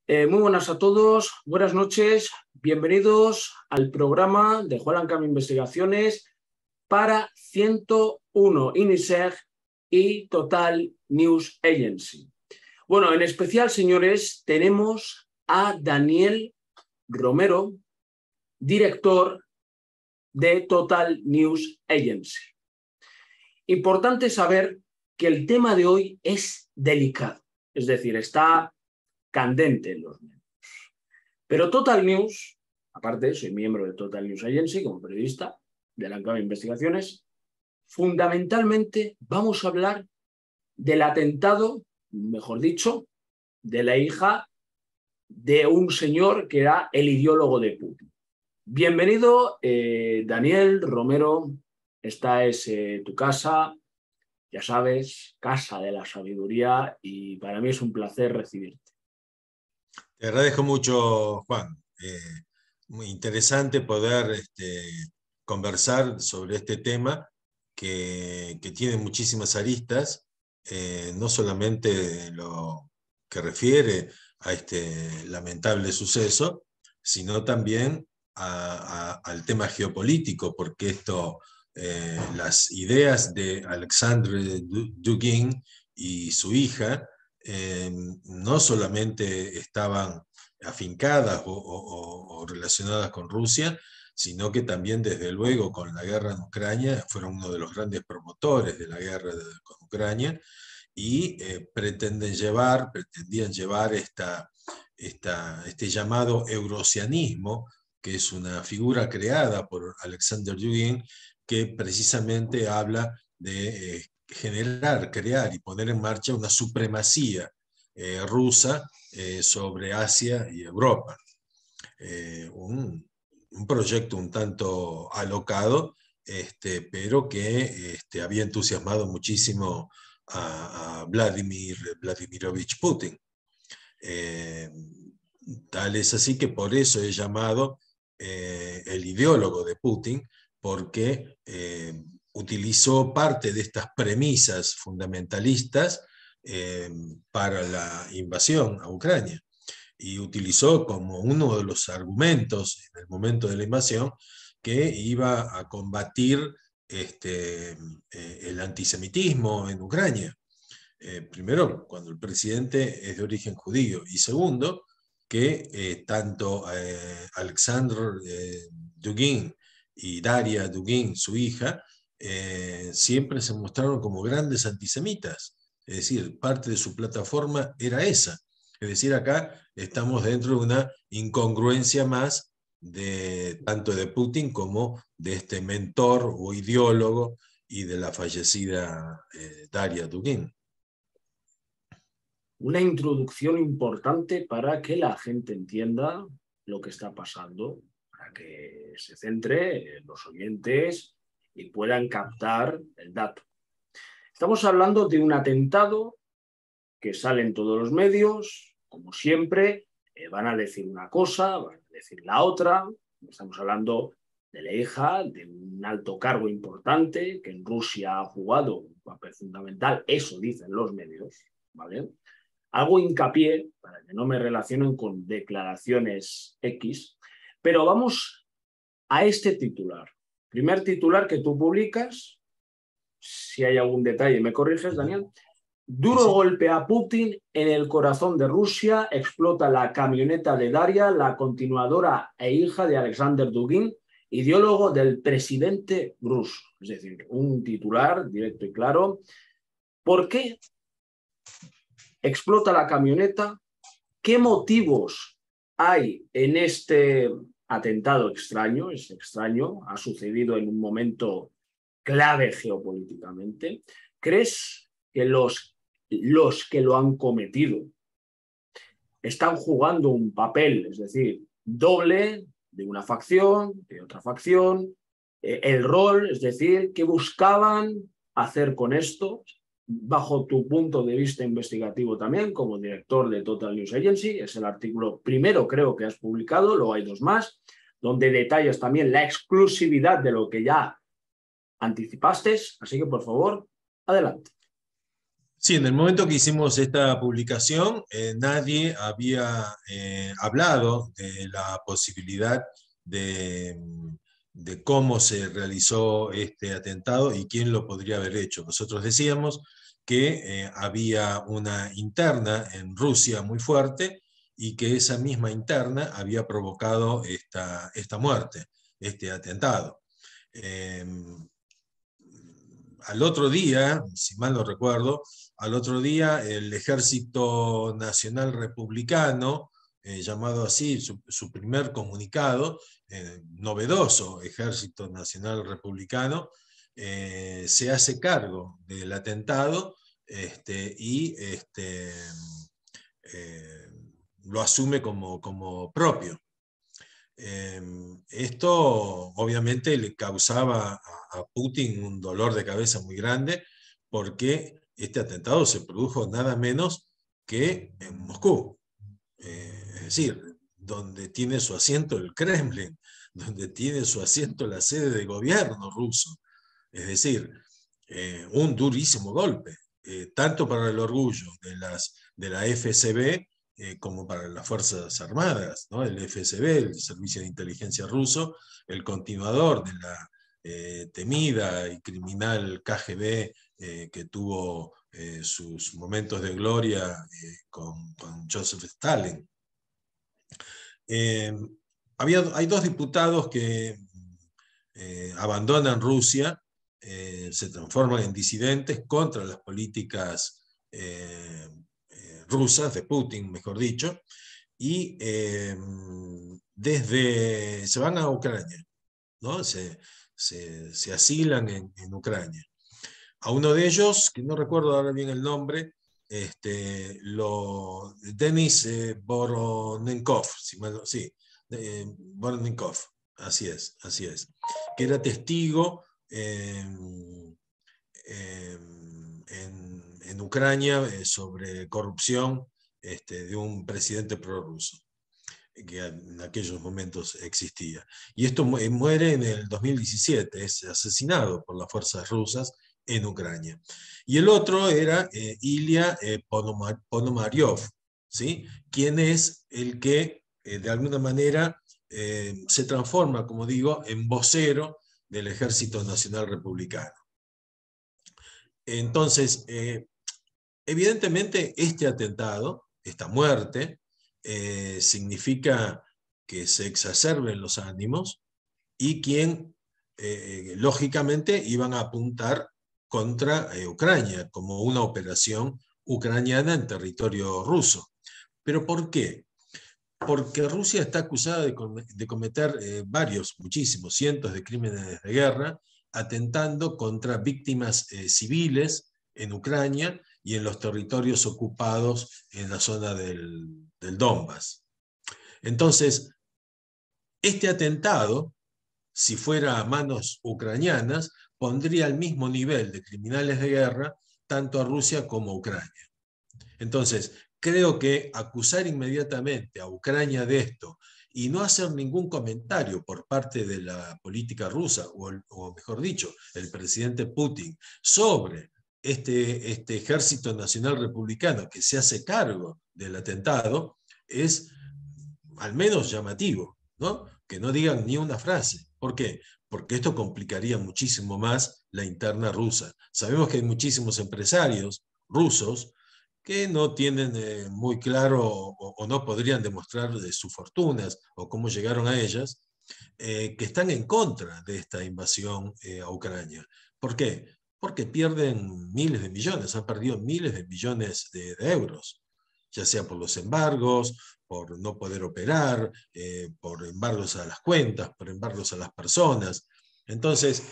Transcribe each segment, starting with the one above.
Muy buenas a todos, buenas noches, bienvenidos al programa de Juan Cam Investigaciones para 101 INISEG y Total News Agency. Bueno, en especial, señores, tenemos a Daniel Romero, director de Total News Agency. Importante saber que el tema de hoy es delicado, es decir, está candente en los medios. Pero Total News, aparte soy miembro de Total News Agency como periodista de la CAM Investigaciones, fundamentalmente vamos a hablar del atentado, mejor dicho, de la hija de un señor que era el ideólogo de Putin. Bienvenido, Daniel Romero, esta es tu casa, ya sabes, casa de la sabiduría, y para mí es un placer recibirte. Te agradezco mucho, Juan. Muy interesante poder conversar sobre este tema que tiene muchísimas aristas, no solamente en lo que refiere a este lamentable suceso, sino también al tema geopolítico, porque las ideas de Alexandre Dugin y su hija no solamente estaban afincadas o relacionadas con Rusia, sino que también, desde luego, con la guerra en Ucrania, fueron uno de los grandes promotores de la guerra con Ucrania, y pretendían llevar este llamado eurosianismo, que es una figura creada por Alexander Dugin, que precisamente habla de crear y poner en marcha una supremacía rusa sobre Asia y Europa. Un proyecto un tanto alocado, pero que había entusiasmado muchísimo a Vladimir Vladimirovich Putin. Tal es así que por eso es llamado el ideólogo de Putin, porque utilizó parte de estas premisas fundamentalistas para la invasión a Ucrania, y utilizó como uno de los argumentos en el momento de la invasión que iba a combatir el antisemitismo en Ucrania. Primero, cuando el presidente es de origen judío, y segundo, que tanto Alexander Dugin y Daria Dugin, su hija, siempre se mostraron como grandes antisemitas. Es decir, parte de su plataforma era esa. Es decir, acá estamos dentro de una incongruencia más tanto de Putin como de este mentor o ideólogo y de la fallecida Daria Dugin. Una introducción importante para que la gente entienda lo que está pasando, para que se centre los oyentes y puedan captar el dato. Estamos hablando de un atentado que sale en todos los medios, como siempre, van a decir una cosa, van a decir la otra. Estamos hablando de la hija de un alto cargo importante que en Rusia ha jugado un papel fundamental, eso dicen los medios, ¿vale? Hago hincapié para que no me relacionen con declaraciones X, pero vamos a este titular. Primer titular que tú publicas, si hay algún detalle me corriges, Daniel. Duro golpe a Putin en el corazón de Rusia, explota la camioneta de Daria, la continuadora e hija de Alexander Dugin, ideólogo del presidente ruso. Es decir, un titular directo y claro. ¿Por qué explota la camioneta? ¿Qué motivos hay en este atentado extraño? Es extraño, ha sucedido en un momento clave geopolíticamente. ¿Crees que los que lo han cometido están jugando un papel, es decir, doble de una facción, de otra facción? El rol, es decir, ¿qué buscaban hacer con esto? Bajo tu punto de vista investigativo también, como director de Total News Agency, es el artículo primero, creo, que has publicado, luego hay dos más, donde detallas también la exclusividad de lo que ya anticipaste, así que por favor, adelante. Sí, en el momento que hicimos esta publicación, nadie había hablado de la posibilidad de, de cómo se realizó este atentado y quién lo podría haber hecho. Nosotros decíamos que había una interna en Rusia muy fuerte y que esa misma interna había provocado esta muerte, este atentado. Eh, Al otro día, si mal no recuerdo, al otro día el Ejército Nacional Republicano, llamado así, su primer comunicado, novedoso Ejército Nacional Republicano, se hace cargo del atentado y eh, lo asume como propio. Esto obviamente le causaba a Putin un dolor de cabeza muy grande porque este atentado se produjo nada menos que en Moscú, es decir, donde tiene su asiento el Kremlin, donde tiene su asiento la sede de gobierno ruso. Es decir, un durísimo golpe, tanto para el orgullo de la FSB como para las Fuerzas Armadas, ¿no? El FSB, el Servicio de Inteligencia Ruso, el continuador de la temida y criminal KGB que tuvo sus momentos de gloria con Joseph Stalin. Eh, hay dos diputados que abandonan Rusia, se transforman en disidentes contra las políticas rusas, de Putin, mejor dicho, y se van a Ucrania, ¿no? Se asilan en Ucrania. A uno de ellos, que no recuerdo ahora bien el nombre, Denis Voronenkov, sí, Voronenkov, así es, que era testigo en Ucrania sobre corrupción de un presidente prorruso que en aquellos momentos existía. Y esto muere en el 2017, es asesinado por las fuerzas rusas en Ucrania. Y el otro era Ilya Ponomaryov, ¿sí? Quien es el que de alguna manera se transforma, como digo, en vocero del Ejército Nacional Republicano. Entonces, evidentemente este atentado, esta muerte, significa que se exacerben los ánimos y quien, lógicamente, iban a apuntar contra Ucrania como una operación ucraniana en territorio ruso. ¿Pero por qué? Porque Rusia está acusada de cometer muchísimos, cientos de crímenes de guerra, atentando contra víctimas civiles en Ucrania y en los territorios ocupados en la zona del Donbass. Entonces, este atentado, si fuera a manos ucranianas, pondría al mismo nivel de criminales de guerra tanto a Rusia como a Ucrania. Entonces, creo que acusar inmediatamente a Ucrania de esto y no hacer ningún comentario por parte de la política rusa, o mejor dicho, el presidente Putin, sobre este ejército nacional republicano que se hace cargo del atentado, es al menos llamativo, ¿no? Que no digan ni una frase. ¿Por qué? Porque esto complicaría muchísimo más la interna rusa. Sabemos que hay muchísimos empresarios rusos que no tienen muy claro o no podrían demostrar de sus fortunas o cómo llegaron a ellas, que están en contra de esta invasión a Ucrania. ¿Por qué? Porque pierden miles de millones, han perdido miles de millones de euros, ya sea por los embargos, por no poder operar, por embargos a las cuentas, por embargos a las personas. Entonces,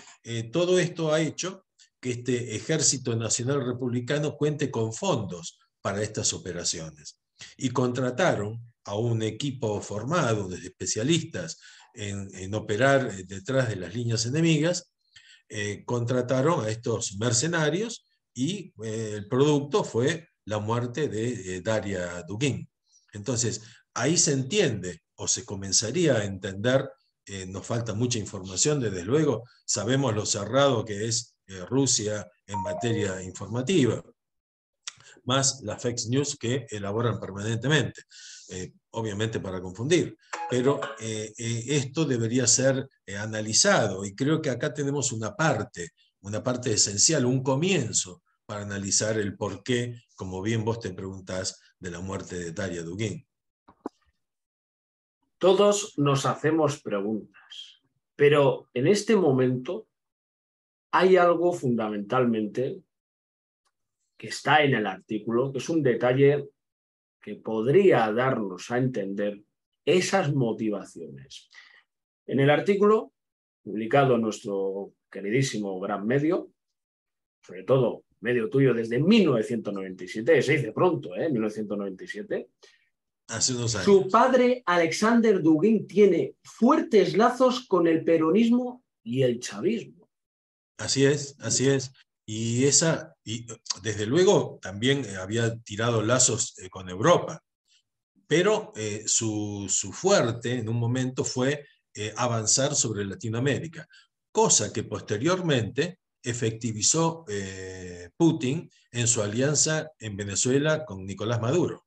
todo esto ha hecho que este Ejército Nacional Republicano cuente con fondos para estas operaciones. Y contrataron a un equipo formado de especialistas en operar detrás de las líneas enemigas, contrataron a estos mercenarios y el producto fue la muerte de Daria Dugin. Entonces, ahí se entiende o se comenzaría a entender, nos falta mucha información, desde luego, sabemos lo cerrado que es Rusia en materia informativa, más las fake news que elaboran permanentemente, obviamente para confundir. Pero esto debería ser analizado, y creo que acá tenemos una parte esencial, un comienzo para analizar el porqué, como bien vos te preguntás, de la muerte de Darya Dugin. Todos nos hacemos preguntas, pero en este momento hay algo fundamentalmente que está en el artículo, que es un detalle que podría darnos a entender esas motivaciones. En el artículo, publicado en nuestro queridísimo gran medio, sobre todo medio tuyo desde 1997, se dice pronto, 1997, hace unos años. Su padre, Alexander Dugin, tiene fuertes lazos con el peronismo y el chavismo. Así es, así es. Y desde luego también había tirado lazos con Europa, pero su fuerte en un momento fue avanzar sobre Latinoamérica, cosa que posteriormente efectivizó Putin en su alianza en Venezuela con Nicolás Maduro,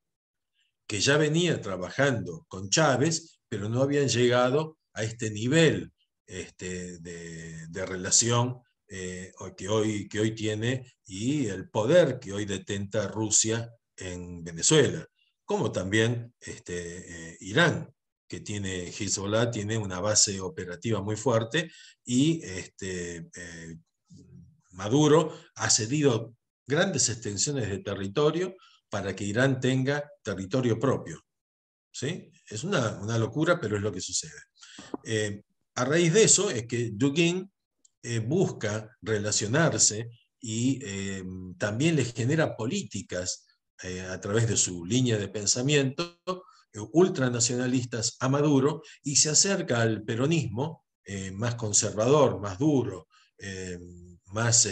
que ya venía trabajando con Chávez, pero no habían llegado a este nivel de relación que hoy tiene, y el poder que hoy detenta Rusia en Venezuela, como también Irán, que tiene Hezbollah, tiene una base operativa muy fuerte, y Maduro ha cedido grandes extensiones de territorio para que Irán tenga territorio propio. ¿Sí? Es una locura, pero es lo que sucede. A raíz de eso es que Dugin busca relacionarse, y también le genera políticas a través de su línea de pensamiento ultranacionalistas a Maduro, y se acerca al peronismo más conservador, más duro, más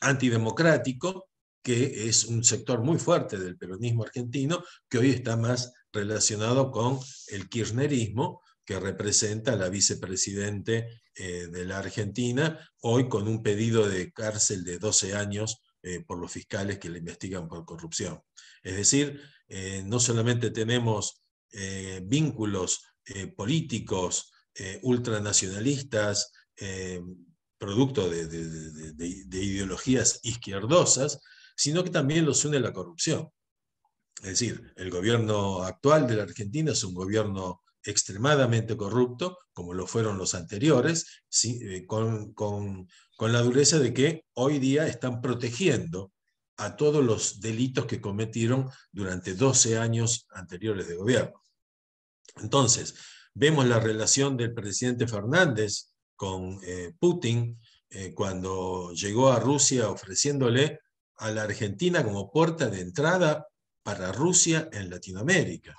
antidemocrático, que es un sector muy fuerte del peronismo argentino, que hoy está más relacionado con el kirchnerismo, que representa a la vicepresidente de la Argentina, hoy con un pedido de cárcel de 12 años por los fiscales que le investigan por corrupción. Es decir, no solamente tenemos vínculos políticos ultranacionalistas, producto de ideologías izquierdosas, sino que también los une la corrupción. Es decir, el gobierno actual de la Argentina es un gobierno extremadamente corrupto, como lo fueron los anteriores, ¿sí? con la dureza de que hoy día están protegiendo a todos los delitos que cometieron durante 12 años anteriores de gobierno. Entonces, vemos la relación del presidente Fernández con Putin cuando llegó a Rusia ofreciéndole a la Argentina como puerta de entrada para Rusia en Latinoamérica.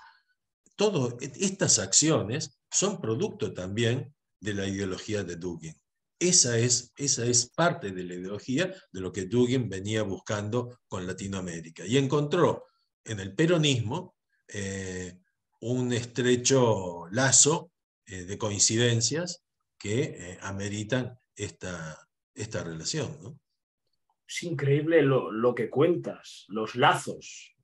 Todas estas acciones son producto también de la ideología de Dugin. Esa es parte de la ideología de lo que Dugin venía buscando con Latinoamérica. Y encontró en el peronismo un estrecho lazo de coincidencias que ameritan esta relación, ¿no? Es increíble lo que cuentas, los lazos.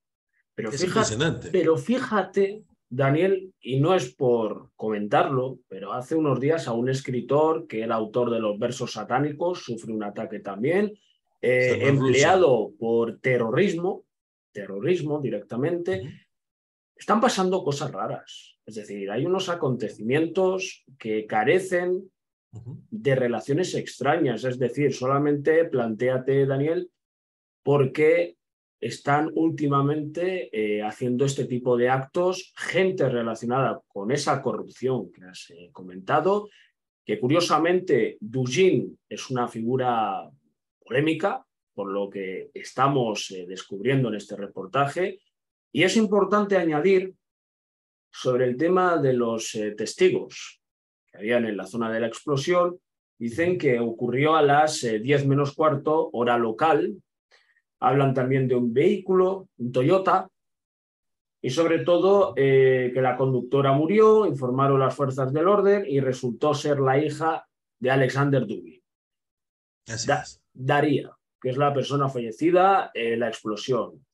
Es impresionante. Pero fíjate, Daniel, y no es por comentarlo, pero hace unos días a un escritor que era autor de los versos satánicos sufre un ataque también, empleado por terrorismo directamente. Están pasando cosas raras. Es decir, hay unos acontecimientos que carecen de relaciones extrañas. Es decir, solamente plantéate, Daniel, por qué están últimamente haciendo este tipo de actos gente relacionada con esa corrupción que has comentado, que curiosamente Dugin es una figura polémica, por lo que estamos descubriendo en este reportaje. Y es importante añadir sobre el tema de los testigos que habían en la zona de la explosión. Dicen que ocurrió a las 10 menos cuarto, hora local. Hablan también de un vehículo, un Toyota, y sobre todo que la conductora murió, informaron las fuerzas del orden y resultó ser la hija de Alexander Dugin. Daria, que es la persona fallecida en la explosión.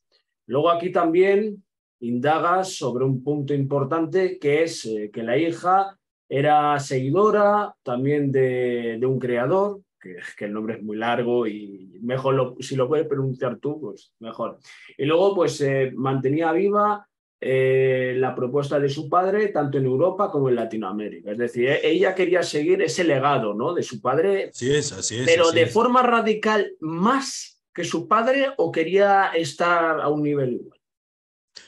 Luego aquí también indagas sobre un punto importante, que es que la hija era seguidora también de un creador, que el nombre es muy largo y mejor si lo puedes pronunciar tú, pues mejor. Y luego pues mantenía viva la propuesta de su padre tanto en Europa como en Latinoamérica. Es decir, ella quería seguir ese legado, ¿no?, de su padre, Así es, así es, pero así de es. forma radical más que su padre, o quería estar a un nivel igual.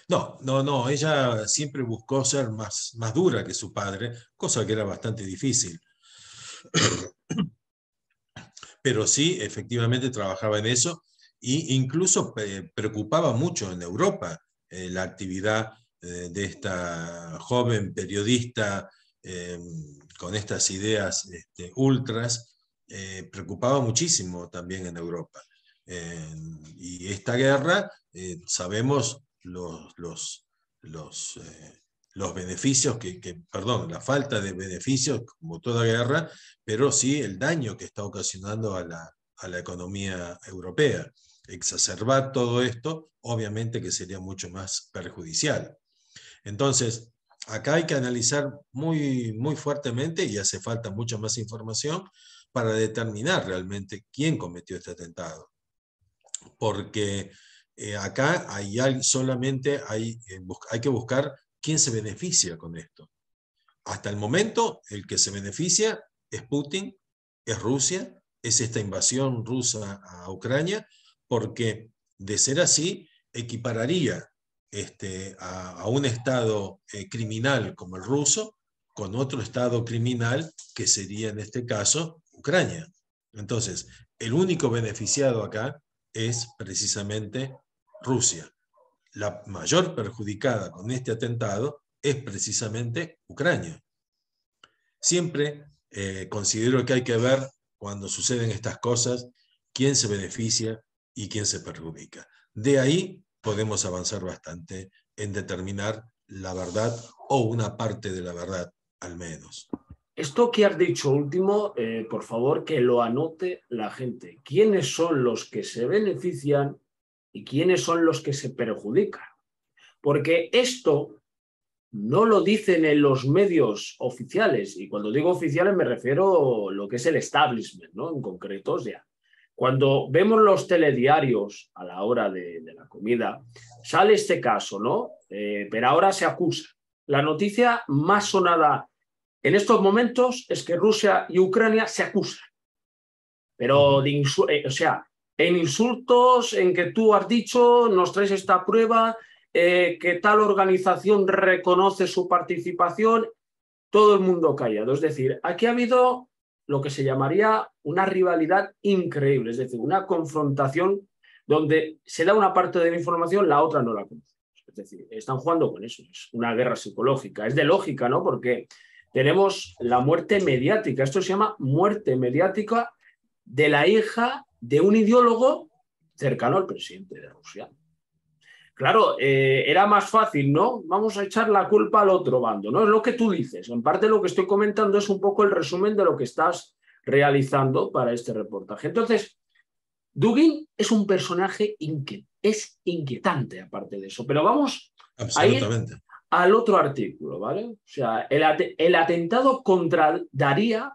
No, no, no, ella siempre buscó ser más dura que su padre, cosa que era bastante difícil. Pero sí, efectivamente trabajaba en eso e incluso preocupaba mucho en Europa la actividad de esta joven periodista eh, con estas ideas ultras, preocupaba muchísimo también en Europa. Y esta guerra, sabemos los beneficios perdón, la falta de beneficios, como toda guerra, pero sí el daño que está ocasionando a la economía europea. Exacerbar todo esto, obviamente que sería mucho más perjudicial. Entonces, acá hay que analizar muy fuertemente y hace falta mucha más información para determinar realmente quién cometió este atentado. Porque acá solamente hay que buscar quién se beneficia con esto. Hasta el momento, el que se beneficia es Putin, es Rusia, es esta invasión rusa a Ucrania, porque de ser así, equipararía a un estado criminal como el ruso con otro estado criminal que sería en este caso Ucrania. Entonces, el único beneficiado acá es precisamente Rusia. La mayor perjudicada con este atentado es precisamente Ucrania. Siempre considero que hay que ver, cuando suceden estas cosas, quién se beneficia y quién se perjudica. De ahí podemos avanzar bastante en determinar la verdad o una parte de la verdad, al menos. Esto que has dicho último, por favor, que lo anote la gente. ¿Quiénes son los que se benefician y quiénes son los que se perjudican? Porque esto no lo dicen en los medios oficiales, y cuando digo oficiales me refiero a lo que es el establishment, ¿no?, en concreto. O sea, cuando vemos los telediarios a la hora de la comida, sale este caso, ¿no? Pero ahora se acusa. La noticia más sonada en estos momentos es que Rusia y Ucrania se acusan, pero o sea, en insultos, en que tú has dicho, nos traes esta prueba, que tal organización reconoce su participación, todo el mundo callado. Es decir, aquí ha habido lo que se llamaría una rivalidad increíble, es decir, una confrontación donde se da una parte de la información, la otra no la conoce. Es decir, están jugando con eso, es una guerra psicológica, es de lógica, ¿no? Porque tenemos la muerte mediática, esto se llama muerte mediática de la hija de un ideólogo cercano al presidente de Rusia. Claro, era más fácil, ¿no? Vamos a echar la culpa al otro bando, ¿no? Es lo que tú dices. En parte lo que estoy comentando es un poco el resumen de lo que estás realizando para este reportaje. Entonces, Dugin es un personaje es inquietante, aparte de eso. Pero vamos a ir Absolutamente. al otro artículo, ¿vale? O sea, el atentado contra Daria,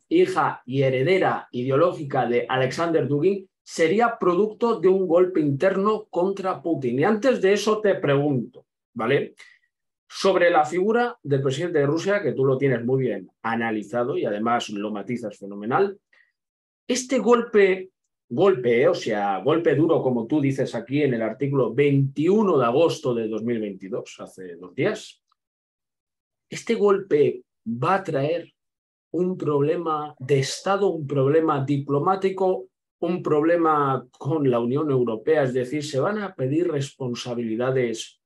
hija y heredera ideológica de Alexander Dugin, sería producto de un golpe interno contra Putin. Y antes de eso te pregunto, ¿vale?, sobre la figura del presidente de Rusia, que tú lo tienes muy bien analizado y además lo matizas fenomenal. Este golpe, o sea, golpe duro, como tú dices aquí en el artículo 21 de agosto de 2022, hace 2 días, este golpe va a traer un problema de Estado, un problema diplomático, un problema con la Unión Europea. Es decir, se van a pedir responsabilidades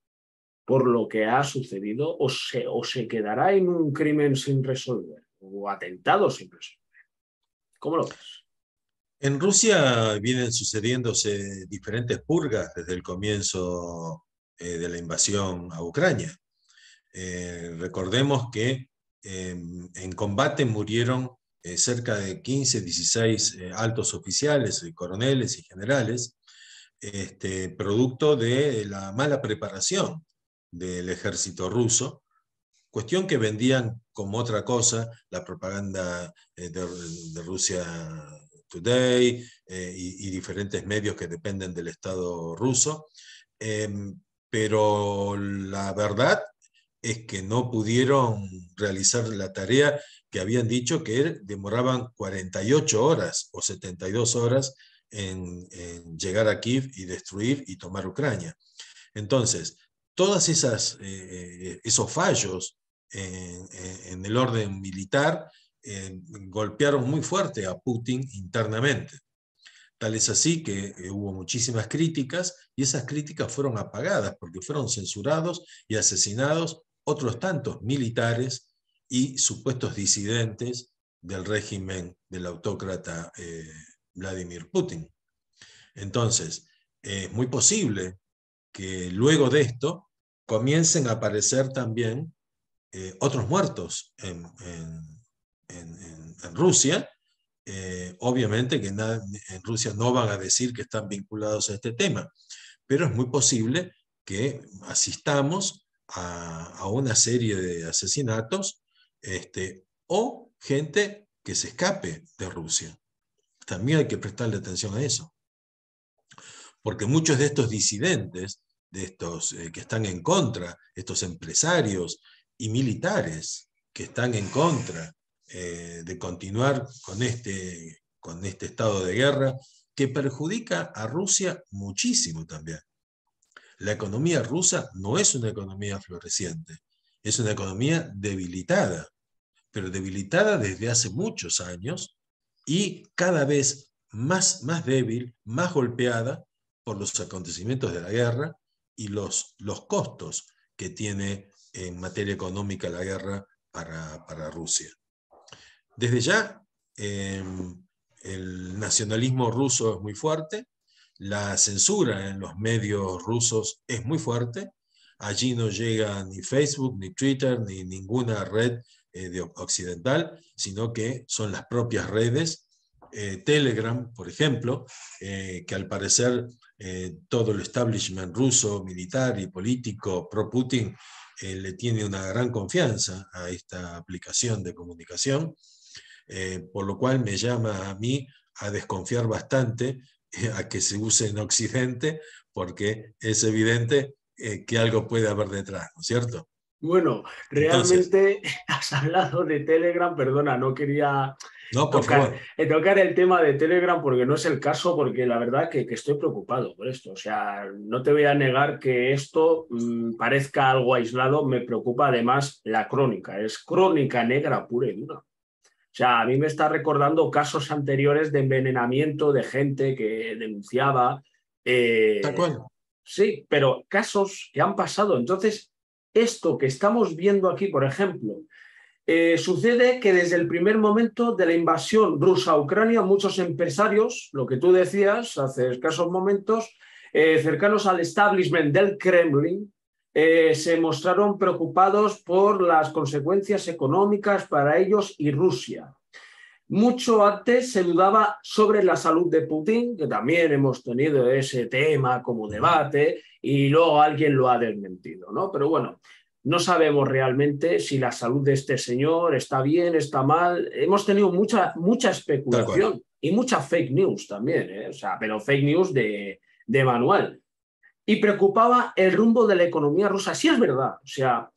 por lo que ha sucedido, o se quedará en un crimen sin resolver o atentado sin resolver. ¿Cómo lo ves? En Rusia vienen sucediéndose diferentes purgas desde el comienzo de la invasión a Ucrania. Recordemos que en combate murieron cerca de 15, 16 altos oficiales, coroneles y generales, producto de la mala preparación del ejército ruso, cuestión que vendían como otra cosa la propaganda de Rusia Today y diferentes medios que dependen del Estado ruso, pero la verdad es que no pudieron realizar la tarea que habían dicho que demoraban 48 horas o 72 horas en llegar a Kiev y destruir y tomar Ucrania. Entonces, todos esos fallos en el orden militar golpearon muy fuerte a Putin internamente. Tal es así que hubo muchísimas críticas y esas críticas fueron apagadas porque fueron censurados y asesinados otros tantos militares y supuestos disidentes del régimen del autócrata Vladimir Putin. Entonces, es muy posible que luego de esto comiencen a aparecer también otros muertos en Rusia. Obviamente que en Rusia no van a decir que están vinculados a este tema, pero es muy posible que asistamos a una serie de asesinatos o gente que se escape de Rusia. También hay que prestarle atención a eso, porque muchos de estos disidentes, de estos que están en contra, estos empresarios y militares que están en contra de continuar con este estado de guerra, que perjudica a Rusia muchísimo también. La economía rusa no es una economía floreciente, es una economía debilitada, pero debilitada desde hace muchos años y cada vez más débil, más golpeada por los acontecimientos de la guerra y los costos que tiene en materia económica la guerra para Rusia. Desde ya, el nacionalismo ruso es muy fuerte, la censura en los medios rusos es muy fuerte, allí no llega ni Facebook, ni Twitter, ni ninguna red occidental, sino que son las propias redes, Telegram, por ejemplo, que al parecer todo el establishment ruso, militar y político pro-Putin, le tiene una gran confianza a esta aplicación de comunicación, por lo cual me llama a mí a desconfiar bastante a que se use en Occidente, porque es evidente que algo puede haber detrás, ¿no es cierto? Bueno, Entonces, realmente has hablado de Telegram, perdona, no quería no, por tocar, favor. tocar el tema de Telegram porque no es el caso, porque la verdad que estoy preocupado por esto. O sea, no te voy a negar que esto parezca algo aislado, me preocupa además la crónica, es crónica negra pura y dura. O sea, a mí me está recordando casos anteriores de envenenamiento de gente que denunciaba. Tal eh, cual. sí, pero casos que han pasado. Entonces, esto que estamos viendo aquí, por ejemplo, sucede que desde el primer momento de la invasión rusa a Ucrania, muchos empresarios, lo que tú decías hace escasos momentos, cercanos al establishment del Kremlin, se mostraron preocupados por las consecuencias económicas para ellos y Rusia. Mucho antes se dudaba sobre la salud de Putin, que también hemos tenido ese tema como debate, y luego alguien lo ha desmentido, ¿no? Pero bueno, no sabemos realmente si la salud de este señor está bien, está mal. Hemos tenido mucha Tal cual. especulación y mucha fake news también, ¿eh? O sea, pero fake news de manual. Y preocupaba el rumbo de la economía rusa. Sí es verdad, o sea,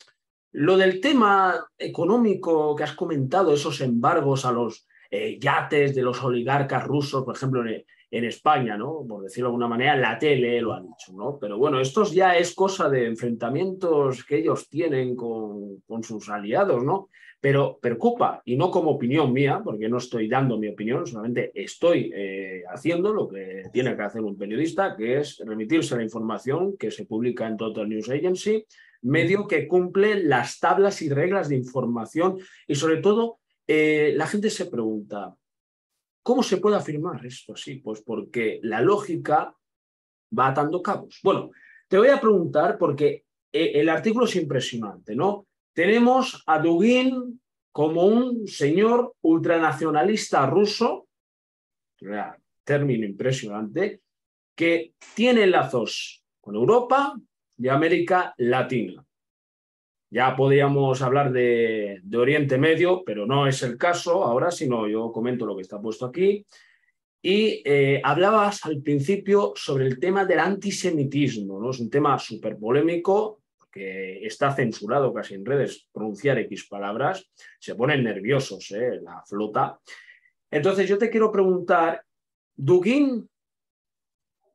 lo del tema económico que has comentado, esos embargos a los yates de los oligarcas rusos, por ejemplo, en España, ¿no? Por decirlo de alguna manera, la tele lo ha dicho, ¿no? Pero bueno, esto ya es cosa de enfrentamientos que ellos tienen con sus aliados, ¿no? Pero preocupa, y no como opinión mía, porque no estoy dando mi opinión, solamente estoy haciendo lo que tiene que hacer un periodista, que es remitirse a la información que se publica en Total News Agency, medio que cumple las tablas y reglas de información y sobre todo la gente se pregunta, ¿cómo se puede afirmar esto así? Pues porque la lógica va atando cabos. Bueno, te voy a preguntar porque el artículo es impresionante, ¿no? Tenemos a Dugin como un señor ultranacionalista ruso, término impresionante, que tiene lazos con Europa y América Latina. Ya podríamos hablar de Oriente Medio, pero no es el caso ahora, sino yo comento lo que está puesto aquí. Y hablabas al principio sobre el tema del antisemitismo, ¿no? Es un tema súper polémico, que está censurado casi en redes, pronunciar X palabras, se ponen nerviosos, la flota. Entonces yo te quiero preguntar, Dugin,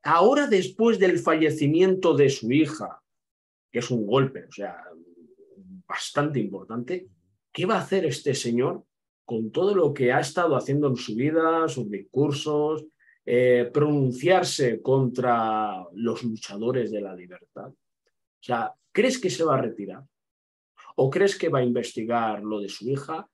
ahora después del fallecimiento de su hija, que es un golpe, o sea, bastante importante, ¿qué va a hacer este señor con todo lo que ha estado haciendo en su vida, sus discursos, pronunciarse contra los luchadores de la libertad? O sea, ¿crees que se va a retirar? ¿O crees que va a investigar lo de su hija?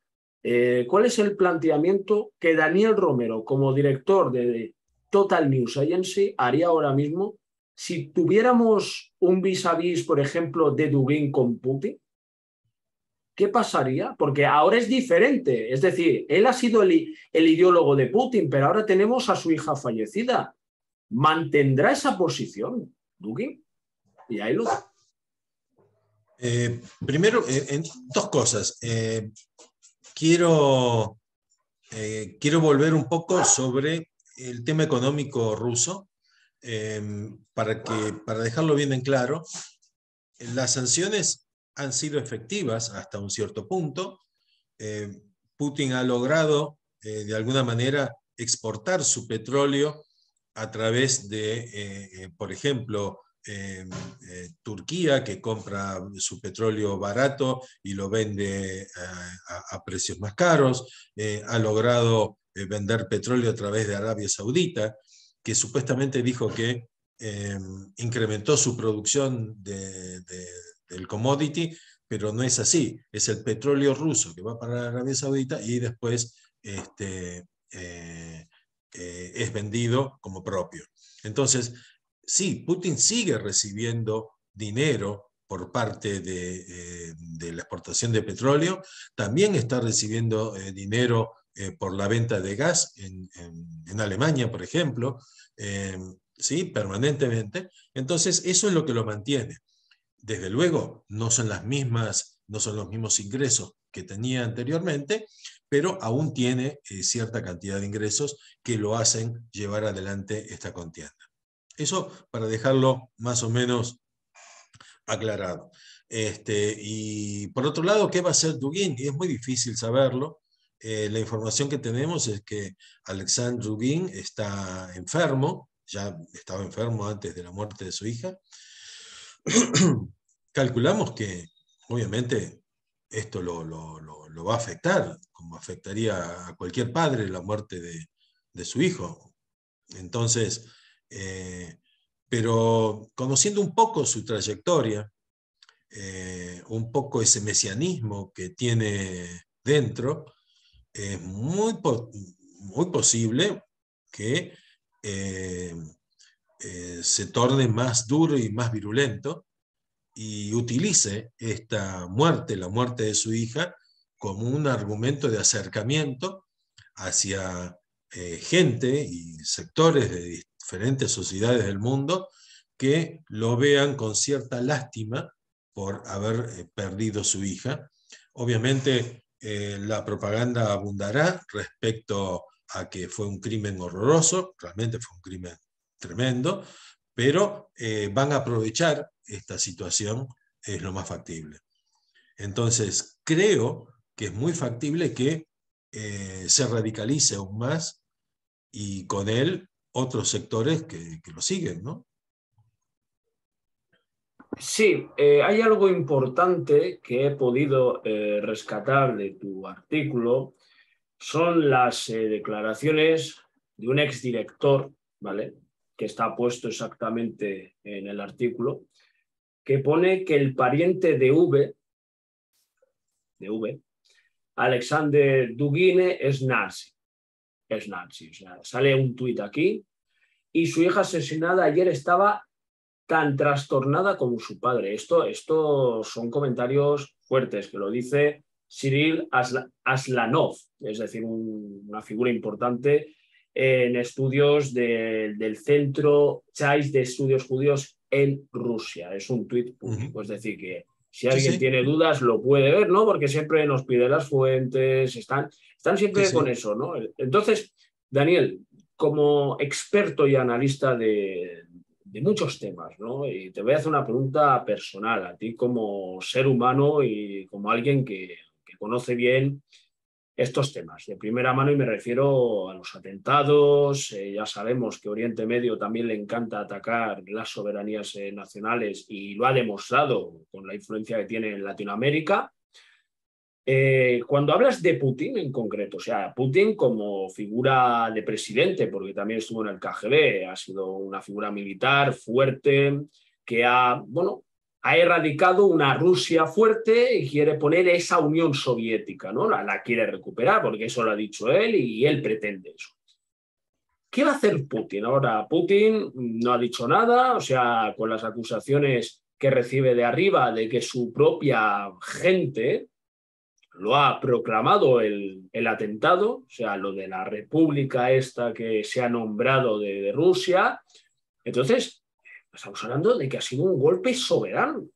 ¿Cuál es el planteamiento que Daniel Romero, como director de Total News Agency, haría ahora mismo si tuviéramos un vis a vis, por ejemplo, de Dugin con Putin? ¿Qué pasaría? Porque ahora es diferente. Es decir, él ha sido el ideólogo de Putin, pero ahora tenemos a su hija fallecida. ¿Mantendrá esa posición, Dugin? Y ahí lo... Primero, dos cosas. Quiero volver un poco sobre el tema económico ruso, para dejarlo bien en claro. Las sanciones han sido efectivas hasta un cierto punto. Putin ha logrado, de alguna manera, exportar su petróleo a través de, por ejemplo, Turquía, que compra su petróleo barato y lo vende a precios más caros. Ha logrado vender petróleo a través de Arabia Saudita, que supuestamente dijo que incrementó su producción del commodity, pero no es así. Es el petróleo ruso que va para Arabia Saudita y después es vendido como propio. Entonces, sí, Putin sigue recibiendo dinero por parte de la exportación de petróleo, también está recibiendo dinero por la venta de gas en Alemania, por ejemplo, ¿sí? Permanentemente. Entonces, eso es lo que lo mantiene. Desde luego, no son los mismos ingresos que tenía anteriormente, pero aún tiene cierta cantidad de ingresos que lo hacen llevar adelante esta contienda. Eso para dejarlo más o menos aclarado. Y por otro lado, ¿qué va a hacer Dugin? Y es muy difícil saberlo. La información que tenemos es que Alexander Dugin está enfermo, ya estaba enfermo antes de la muerte de su hija. Calculamos que obviamente esto lo va a afectar, como afectaría a cualquier padre la muerte de su hijo. Entonces, pero conociendo un poco su trayectoria, un poco ese mesianismo que tiene dentro, es muy posible que se torne más duro y más virulento y utilice esta muerte, la muerte de su hija, como un argumento de acercamiento hacia gente y sectores de diferentes sociedades del mundo que lo vean con cierta lástima por haber perdido su hija. Obviamente la propaganda abundará respecto a que fue un crimen horroroso, realmente fue un crimen tremendo, pero van a aprovechar esta situación, es lo más factible. Entonces, creo que es muy factible que se radicalice aún más y con él otros sectores que lo siguen, ¿no? Sí, hay algo importante que he podido rescatar de tu artículo, son las declaraciones de un exdirector, ¿vale? Que está puesto exactamente en el artículo, que pone que el pariente de V, Alexander Dugine, es nazi. Es nazi. O sea, sale un tuit aquí y su hija asesinada ayer estaba tan trastornada como su padre. Esto son comentarios fuertes que lo dice Cyril Aslanov, es decir, una figura importante en estudios del Centro Chais de Estudios Judíos en Rusia. Es un tuit público, es decir, que si Sí, alguien sí, tiene dudas lo puede ver, ¿no? Porque siempre nos pide las fuentes, están sí, siempre con sí. eso, ¿no? Entonces, Daniel, como experto y analista de muchos temas, ¿no? Y te voy a hacer una pregunta personal a ti como ser humano y como alguien que conoce bien estos temas de primera mano, y me refiero a los atentados. Ya sabemos que Oriente Medio también le encanta atacar las soberanías nacionales y lo ha demostrado con la influencia que tiene en Latinoamérica. Cuando hablas de Putin en concreto, o sea, Putin como figura de presidente, porque también estuvo en el KGB, ha sido una figura militar fuerte que bueno, ha erradicado una Rusia fuerte y quiere poner esa Unión Soviética, ¿no? La quiere recuperar, porque eso lo ha dicho él y él pretende eso. ¿Qué va a hacer Putin? Ahora, Putin no ha dicho nada, o sea, con las acusaciones que recibe de arriba de que su propia gente lo ha proclamado el atentado, o sea, lo de la república esta que se ha nombrado de Rusia. Entonces, estamos hablando de que ha sido un golpe soberano. O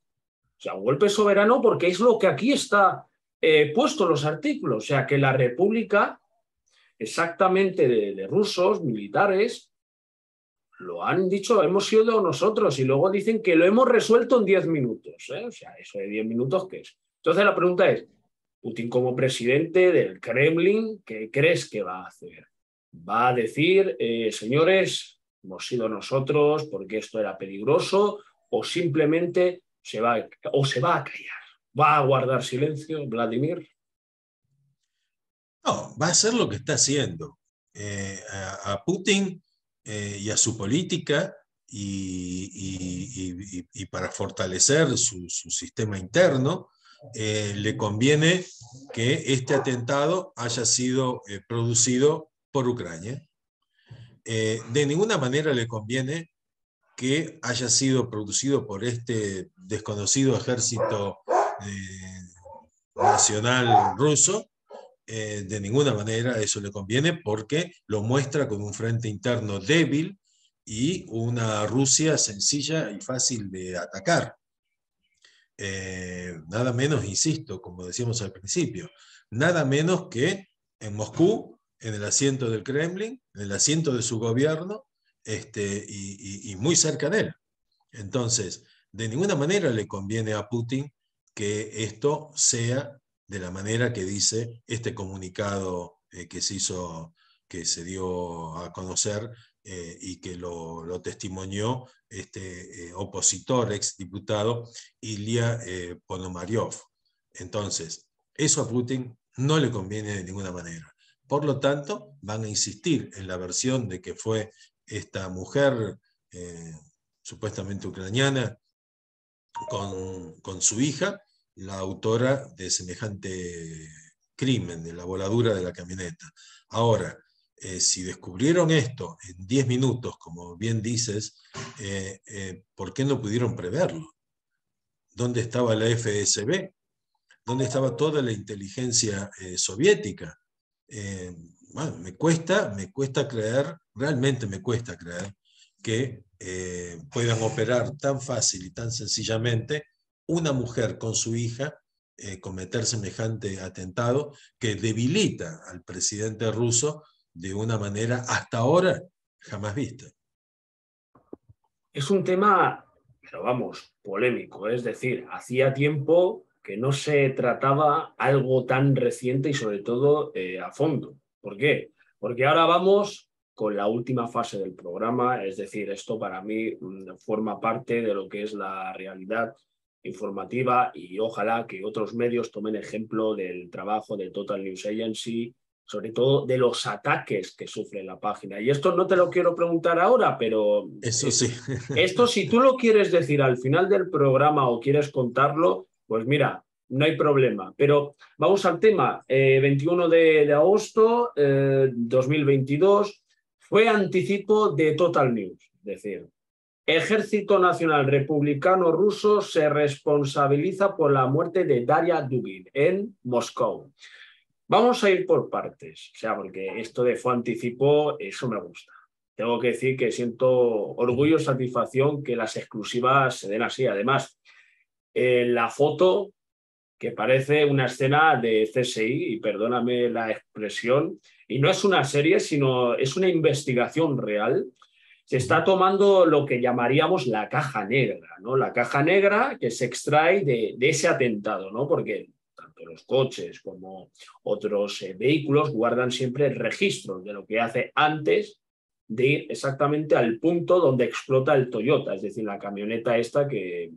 sea, un golpe soberano porque es lo que aquí está puesto en los artículos. O sea, que la república, exactamente de rusos, militares, lo han dicho, hemos sido nosotros, y luego dicen que lo hemos resuelto en 10 minutos. O sea, eso de 10 minutos, ¿qué es? Entonces la pregunta es, Putin como presidente del Kremlin, ¿qué crees que va a hacer? ¿Va a decir, señores, hemos sido nosotros porque esto era peligroso, o simplemente se va a callar? ¿Va a guardar silencio, Vladimir? No, va a hacer lo que está haciendo. A Putin y a su política y para fortalecer su sistema interno, le conviene que este atentado haya sido producido por Ucrania. De ninguna manera le conviene que haya sido producido por este desconocido ejército nacional ruso. De ninguna manera eso le conviene porque lo muestra con un frente interno débil y una Rusia sencilla y fácil de atacar. Nada menos, insisto, como decíamos al principio, nada menos que en Moscú, en el asiento del Kremlin, en el asiento de su gobierno, y muy cerca de él. Entonces, de ninguna manera le conviene a Putin que esto sea de la manera que dice este comunicado que se hizo, que se dio a conocer y que lo testimonió este opositor, exdiputado Ilya Ponomaryov. Entonces, eso a Putin no le conviene de ninguna manera. Por lo tanto, van a insistir en la versión de que fue esta mujer supuestamente ucraniana con su hija, la autora de semejante crimen, de la voladura de la camioneta. Ahora, si descubrieron esto en 10 minutos, como bien dices, ¿por qué no pudieron preverlo? ¿Dónde estaba la FSB? ¿Dónde estaba toda la inteligencia soviética? Bueno, me cuesta creer, realmente me cuesta creer que puedan operar tan fácil y tan sencillamente una mujer con su hija cometer semejante atentado que debilita al presidente ruso de una manera hasta ahora jamás vista. Es un tema, pero vamos, polémico. Es decir, hacía tiempo que no se trataba algo tan reciente y sobre todo a fondo. ¿Por qué? Porque ahora vamos con la última fase del programa, es decir, esto para mí forma parte de lo que es la realidad informativa, y ojalá que otros medios tomen ejemplo del trabajo de Total News Agency, sobre todo de los ataques que sufre la página. Y esto no te lo quiero preguntar ahora, pero Eso sí. esto, si tú lo quieres decir al final del programa o quieres contarlo, pues mira, no hay problema. Pero vamos al tema. 21 de agosto 2022 fue anticipo de Total News. Es decir, Ejército Nacional Republicano Ruso se responsabiliza por la muerte de Daria Dugin en Moscú. Vamos a ir por partes, o sea, porque esto de fue anticipo, eso me gusta. Tengo que decir que siento orgullo y satisfacción que las exclusivas se den así. Además, la foto, que parece una escena de CSI, y perdóname la expresión, y no es una serie, sino es una investigación real. Se está tomando lo que llamaríamos la caja negra, ¿no? La caja negra que se extrae de ese atentado, ¿no? Porque tanto los coches como otros vehículos guardan siempre registros de lo que hace antes de ir exactamente al punto donde explota el Toyota, es decir, la camioneta esta que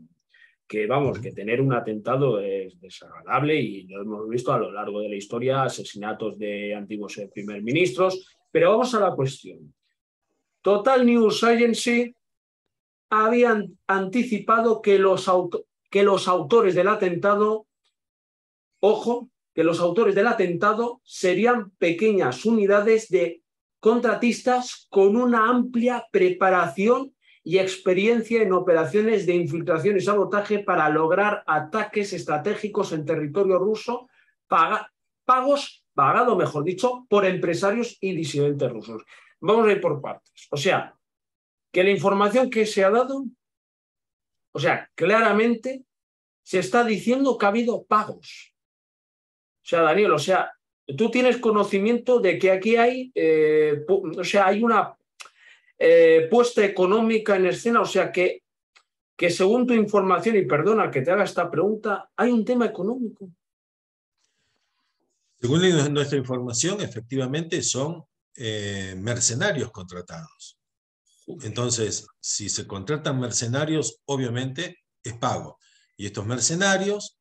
vamos, que tener un atentado es desagradable y lo hemos visto a lo largo de la historia, asesinatos de antiguos primer ministros, pero vamos a la cuestión. Total News Agency habían anticipado que los autores del atentado, ojo, que los autores del atentado serían pequeñas unidades de contratistas con una amplia preparación y experiencia en operaciones de infiltración y sabotaje para lograr ataques estratégicos en territorio ruso, pagado, mejor dicho, por empresarios y disidentes rusos. Vamos a ir por partes. O sea, que la información que se ha dado, o sea, claramente se está diciendo que ha habido pagos. O sea, Daniel, o sea, tú tienes conocimiento de que aquí hay, o sea, hay una puesta económica en escena, o sea, que según tu información, y perdona que te haga esta pregunta, hay un tema económico. Según nuestra información, efectivamente son mercenarios contratados. Entonces, si se contratan mercenarios, obviamente es pago. Y estos mercenarios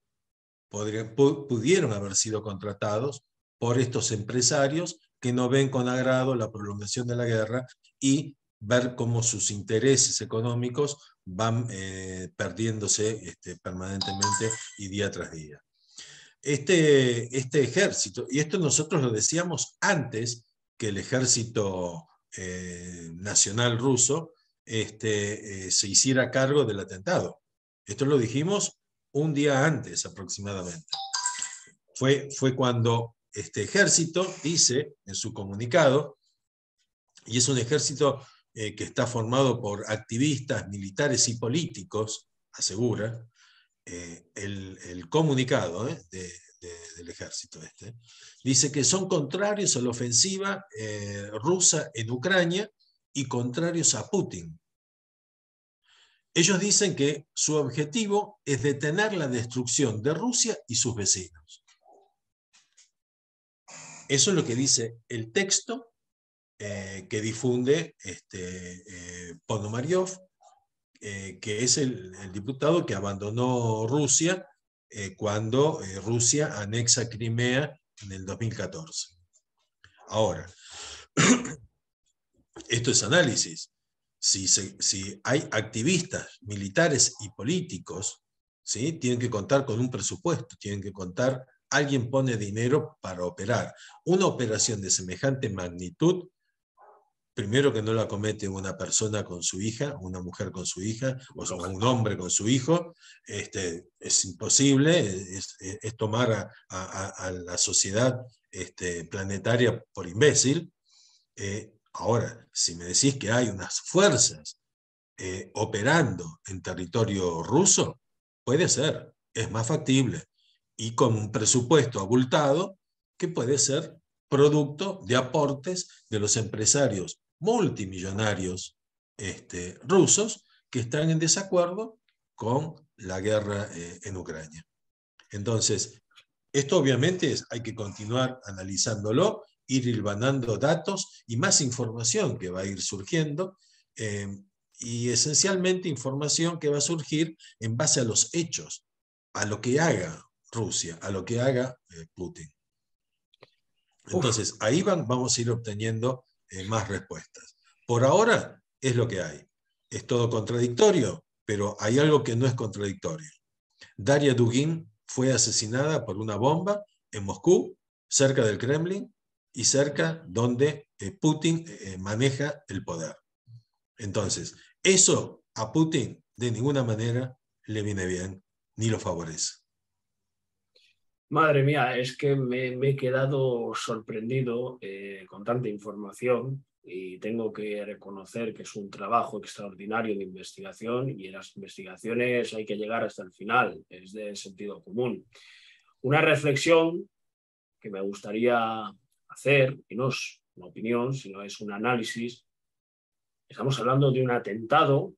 pudieron haber sido contratados por estos empresarios que no ven con agrado la prolongación de la guerra y ver cómo sus intereses económicos van perdiéndose permanentemente y día tras día. Este ejército, y esto nosotros lo decíamos antes que el ejército nacional ruso se hiciera cargo del atentado. Esto lo dijimos un día antes aproximadamente. Fue cuando este ejército dice en su comunicado, y es un ejército que está formado por activistas, militares y políticos, asegura, el comunicado del ejército dice que son contrarios a la ofensiva rusa en Ucrania y contrarios a Putin. Ellos dicen que su objetivo es detener la destrucción de Rusia y sus vecinos. Eso es lo que dice el texto que difunde Ponomaryov, que es el diputado que abandonó Rusia cuando Rusia anexa Crimea en el 2014. Ahora, esto es análisis. Si hay activistas militares y políticos, ¿sí?, tienen que contar con un presupuesto, tienen que contar, alguien pone dinero para operar. Una operación de semejante magnitud, primero que no la comete una persona con su hija, una mujer con su hija, o un hombre con su hijo, es imposible, es tomar a la sociedad planetaria por imbécil. Ahora, si me decís que hay unas fuerzas operando en territorio ruso, puede ser, es más factible, y con un presupuesto abultado que puede ser producto de aportes de los empresarios multimillonarios rusos que están en desacuerdo con la guerra en Ucrania. Entonces, esto obviamente hay que continuar analizándolo, ir hilvanando datos y más información que va a ir surgiendo, y esencialmente información que va a surgir en base a los hechos, a lo que haga Rusia, a lo que haga Putin. Entonces, ahí vamos a ir obteniendo más respuestas. Por ahora es lo que hay. Es todo contradictorio, pero hay algo que no es contradictorio. Daria Dugin fue asesinada por una bomba en Moscú, cerca del Kremlin, y cerca donde Putin maneja el poder. Entonces, eso a Putin de ninguna manera le viene bien ni lo favorece. Madre mía, es que me he quedado sorprendido con tanta información y tengo que reconocer que es un trabajo extraordinario de investigación y en las investigaciones hay que llegar hasta el final, es de sentido común. Una reflexión que me gustaría hacer, y no es una opinión, sino es un análisis. Estamos hablando de un atentado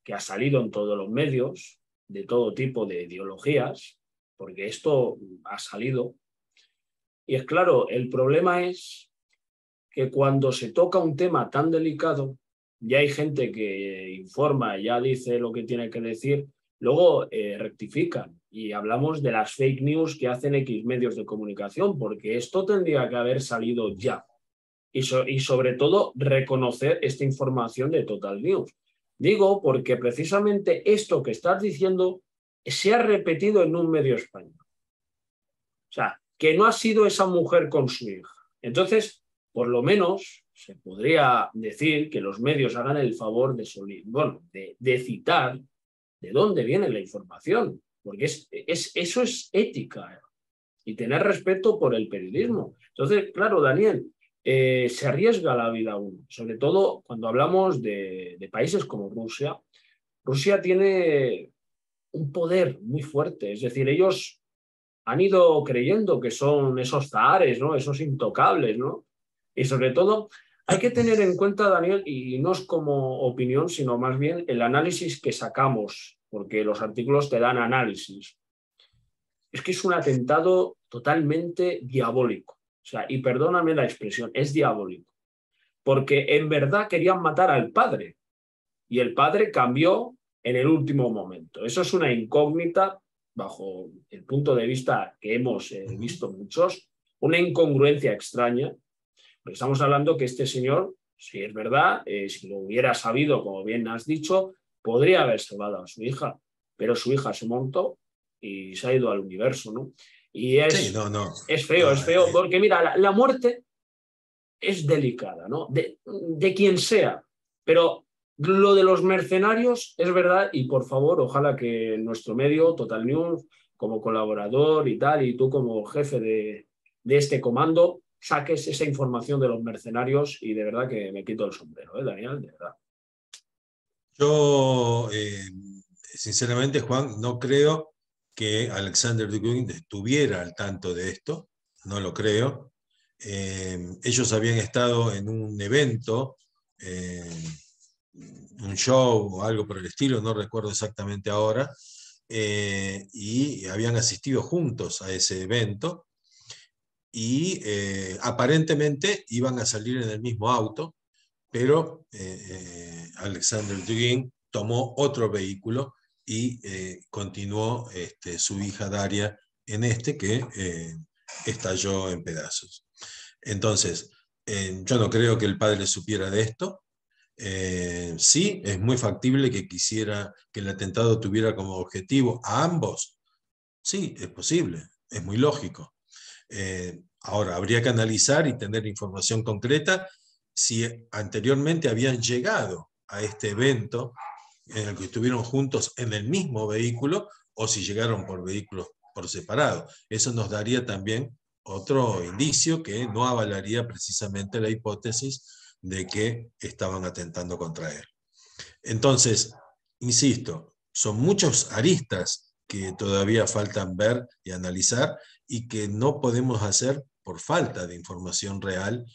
que ha salido en todos los medios, de todo tipo de ideologías, porque esto ha salido. Y es claro, el problema es que cuando se toca un tema tan delicado, ya hay gente que informa, ya dice lo que tiene que decir, luego rectifican y hablamos de las fake news que hacen X medios de comunicación, porque esto tendría que haber salido ya. Y sobre todo reconocer esta información de Total News. Digo porque precisamente esto que estás diciendo se ha repetido en un medio español. O sea, que no ha sido esa mujer con su hija. Entonces, por lo menos se podría decir que los medios hagan el favor de citar de dónde viene la información, porque eso es ética y tener respeto por el periodismo. Entonces, claro, Daniel, se arriesga la vida uno, sobre todo cuando hablamos de países como Rusia. Rusia tiene un poder muy fuerte, es decir, ellos han ido creyendo que son esos zahares, ¿no? Esos intocables, ¿no? Y sobre todo, hay que tener en cuenta, Daniel, y no es como opinión, sino más bien el análisis que sacamos, porque los artículos te dan análisis. Es que es un atentado totalmente diabólico. O sea, y perdóname la expresión, es diabólico. Porque en verdad querían matar al padre y el padre cambió en el último momento. Eso es una incógnita bajo el punto de vista que hemos visto muchos, una incongruencia extraña, porque estamos hablando que este señor, si es verdad, si lo hubiera sabido, como bien has dicho, podría haber salvado a su hija, pero su hija se montó y se ha ido al universo, ¿no? Y Sí, no, es feo, porque mira, la muerte es delicada, ¿no? De quien sea, pero lo de los mercenarios es verdad y por favor, ojalá que nuestro medio, Total News, como colaborador y tal, y tú como jefe de este comando, saques esa información de los mercenarios y de verdad que me quito el sombrero, Daniel, de verdad. Yo, sinceramente, Juan, no creo que Alexander Dugin estuviera al tanto de esto, no lo creo. Ellos habían estado en un evento, un show o algo por el estilo, no recuerdo exactamente ahora, y habían asistido juntos a ese evento y aparentemente iban a salir en el mismo auto, pero Alexander Dugin tomó otro vehículo y continuó su hija Daria en que estalló en pedazos. Entonces, yo no creo que el padre supiera de esto. Sí, es muy factible que quisiera que el atentado tuviera como objetivo a ambos. Sí, es posible, es muy lógico. Ahora, habría que analizar y tener información concreta si anteriormente habían llegado a este evento en el que estuvieron juntos en el mismo vehículo o si llegaron por vehículos por separado. Eso nos daría también otro indicio que no avalaría precisamente la hipótesis de que estaban atentando contra él. Entonces, insisto, son muchos aristas que todavía faltan ver y analizar y que no podemos hacer por falta de información real,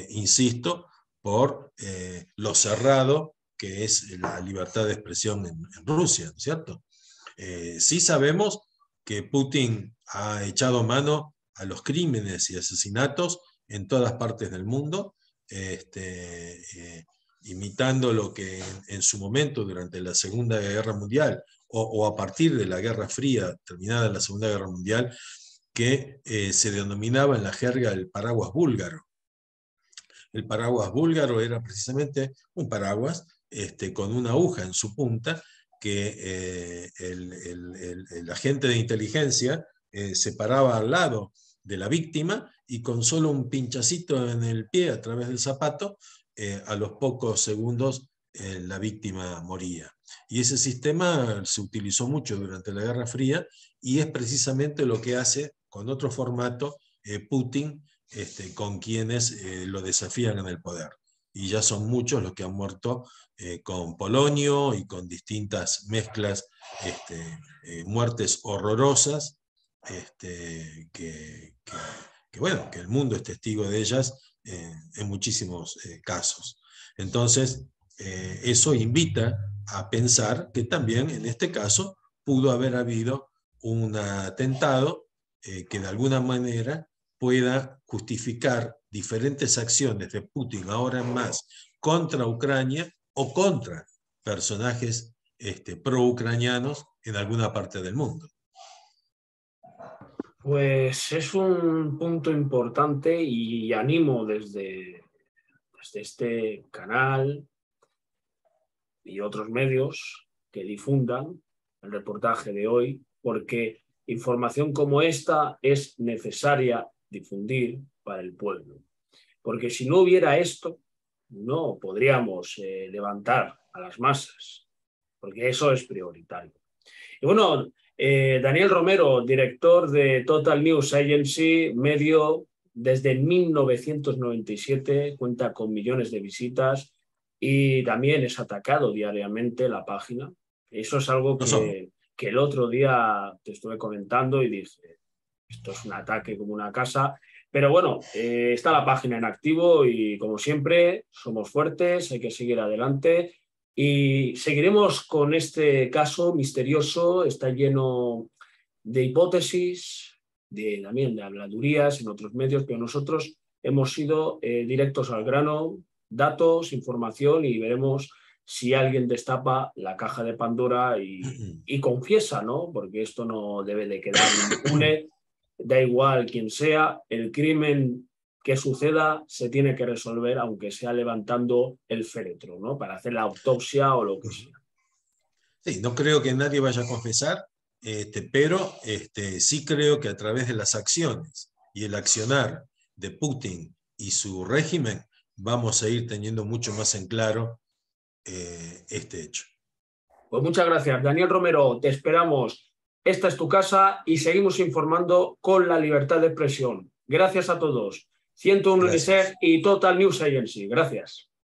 insisto, por lo cerrado que es la libertad de expresión en Rusia, ¿no es cierto? Sí sabemos que Putin ha echado mano a los crímenes y asesinatos en todas partes del mundo, imitando lo que en su momento, durante la Segunda Guerra Mundial, o a partir de la Guerra Fría, terminada la Segunda Guerra Mundial, que se denominaba en la jerga el paraguas búlgaro. El paraguas búlgaro era precisamente un paraguas con una aguja en su punta que el agente de inteligencia se paraba al lado de la víctima y con solo un pinchacito en el pie a través del zapato, a los pocos segundos la víctima moría. Y ese sistema se utilizó mucho durante la Guerra Fría y es precisamente lo que hace con otro formato Putin con quienes lo desafían en el poder. Y ya son muchos los que han muerto con polonio y con distintas mezclas, muertes horrorosas, bueno, que el mundo es testigo de ellas en muchísimos casos. Entonces, eso invita a pensar que también en este caso pudo haber habido un atentado que de alguna manera pueda justificar diferentes acciones de Putin ahora más contra Ucrania o contra personajes pro-ucranianos en alguna parte del mundo. Pues es un punto importante y animo desde este canal y otros medios que difundan el reportaje de hoy, porque información como esta es necesaria difundir para el pueblo. Porque si no hubiera esto, no podríamos levantar a las masas, porque eso es prioritario. Y bueno, Daniel Romero, director de Total News Agency, medio desde 1997, cuenta con millones de visitas y también es atacado diariamente la página. Eso es algo que el otro día te estuve comentando y dije, esto es un ataque como una casa. Pero bueno, está la página en activo y como siempre somos fuertes, hay que seguir adelante. Y seguiremos con este caso misterioso, está lleno de hipótesis, también de habladurías en otros medios, pero nosotros hemos sido directos al grano, datos, información y veremos si alguien destapa la caja de Pandora y confiesa, ¿no? Porque esto no debe de quedar impune, da igual quién sea, el crimen que suceda se tiene que resolver, aunque sea levantando el féretro, ¿no? Para hacer la autopsia o lo que sea. Sí, no creo que nadie vaya a confesar, pero sí creo que a través de las acciones y el accionar de Putin y su régimen, vamos a ir teniendo mucho más en claro este hecho. Pues muchas gracias, Daniel Romero, te esperamos. Esta es tu casa y seguimos informando con la libertad de expresión. Gracias a todos. 101 UNICEF y Total News Agency. Gracias.